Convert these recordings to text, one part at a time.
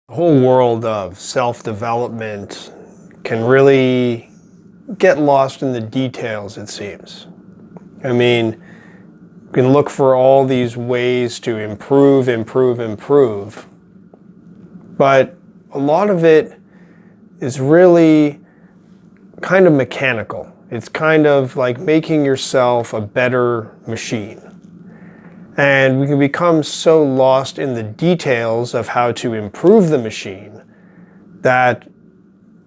The whole world of self-development can really get lost in the details, it seems. I mean, you can look for all these ways to improve, but a lot of it is really kind of mechanical. It's kind of like making yourself a better machine. And we can become so lost in the details of how to improve the machine that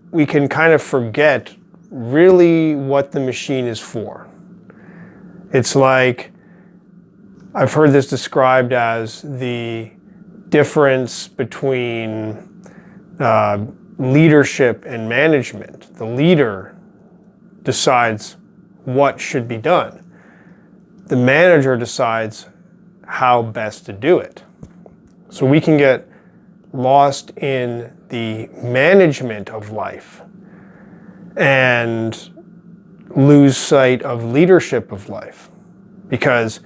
we can kind of forget really what the machine is for. It's like, I've heard this described as the difference between leadership and management. The leader decides what should be done. The manager decides how best to do it. So we can get lost in the management of life and lose sight of leadership of life, because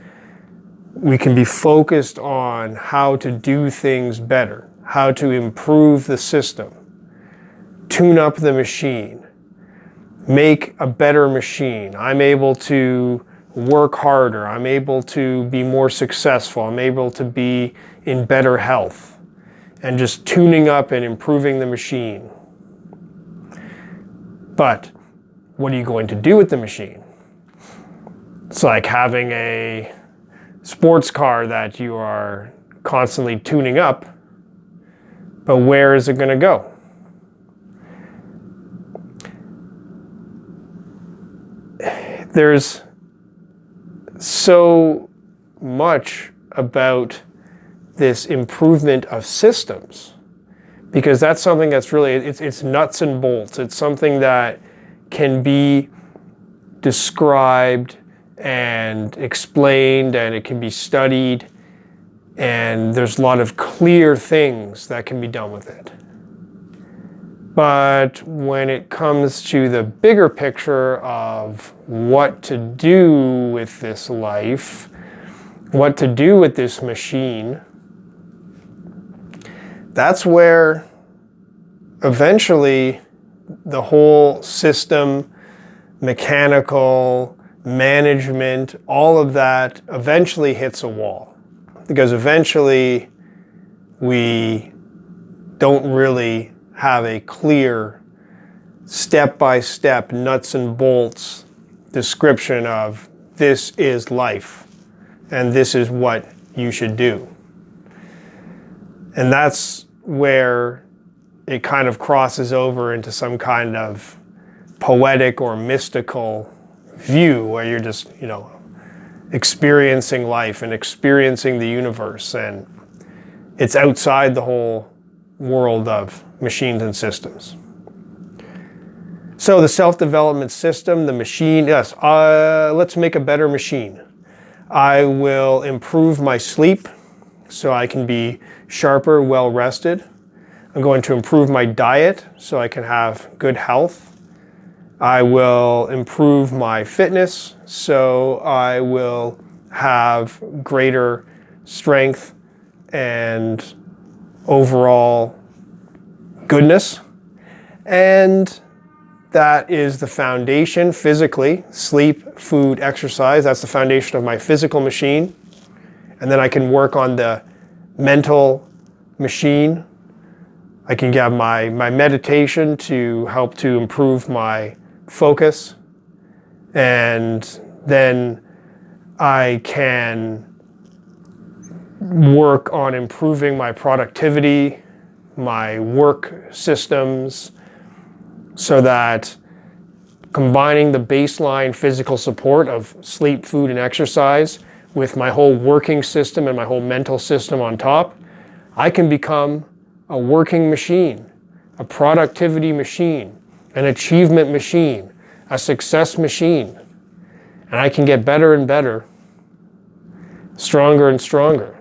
we can be focused on how to do things better, how to improve the system, tune up the machine, make a better machine. I'm able to work harder, I'm able to be more successful, I'm able to be in better health, and just tuning up and improving the machine. But what are you going to do with the machine? It's like having a sports car that you are constantly tuning up, but where is it going to go? There's so much about this improvement of systems, because that's something that's really, it's nuts and bolts. It's something that can be described and explained, and it can be studied, and there's a lot of clear things that can be done with it. But when it comes to the bigger picture of what to do with this life, what to do with this machine, that's where eventually the whole system, mechanical, management, all of that eventually hits a wall. Because eventually we don't really have a clear step-by-step nuts and bolts description of this is life and this is what you should do. And that's where it kind of crosses over into some kind of poetic or mystical view where you're just, experiencing life and experiencing the universe, and it's outside the whole world of machines and systems. So the self-development system, the machine, yes, let's make a better machine. I will improve my sleep so I can be sharper, well rested. I'm going to improve my diet so I can have good health. I will improve my fitness so I will have greater strength and overall goodness. And that is the foundation physically, sleep, food, exercise. That's the foundation of my physical machine. And then I can work on the mental machine. I can get my meditation to help to improve my focus. And then I can work on improving my productivity, my work systems, so that combining the baseline physical support of sleep, food, and exercise with my whole working system and my whole mental system on top, I can become a working machine, a productivity machine, an achievement machine, a success machine. And I can get better and better, stronger and stronger.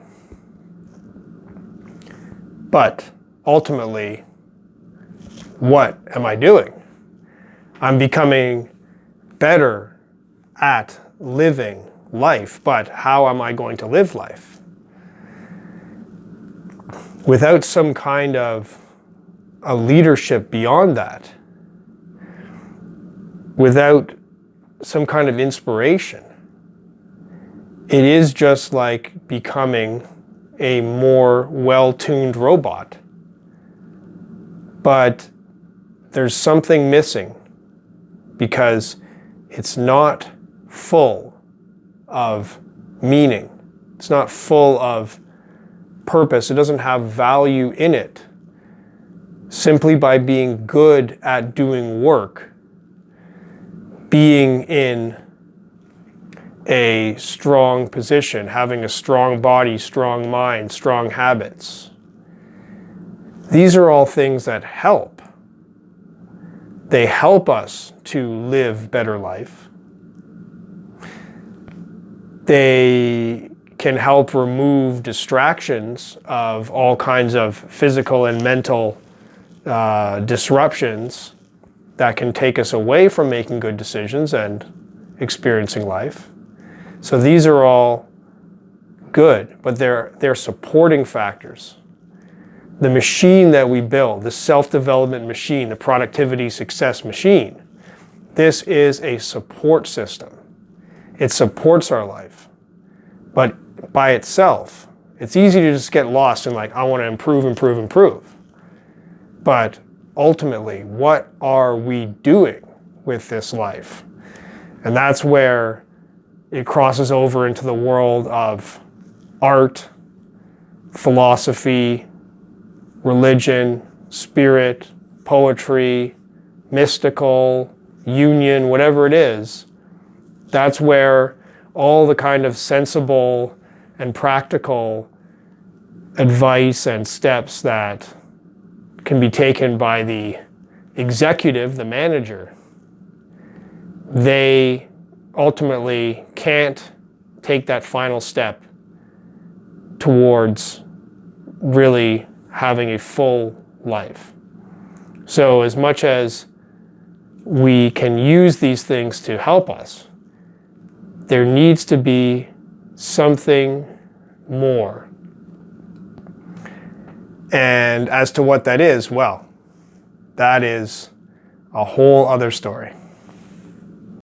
But ultimately, what am I doing? I'm becoming better at living life, but how am I going to live life? without some kind of a leadership beyond that, without some kind of inspiration, it is just like becoming a more well-tuned robot. But there's something missing because it's not full of meaning. It's not full of purpose. It doesn't have value in it. Simply by being good at doing work, being in a strong position, having a strong body, strong mind, strong habits. These are all things that help. They help us to live better life. They can help remove distractions of all kinds of physical and mental disruptions that can take us away from making good decisions and experiencing life. So these are all good, but they're supporting factors. The machine that we build, the self-development machine, the productivity success machine, this is a support system. It supports our life. But by itself, it's easy to just get lost in like, I want to improve, improve, improve. But ultimately, what are we doing with this life? And that's where it crosses over into the world of art, philosophy, religion, spirit, poetry, mystical, union, whatever it is. That's where all the kind of sensible and practical advice and steps that can be taken by the executive, the manager, they ultimately can't take that final step towards really having a full life. So as much as we can use these things to help us, there needs to be something more. And as to what that is, well, that is a whole other story.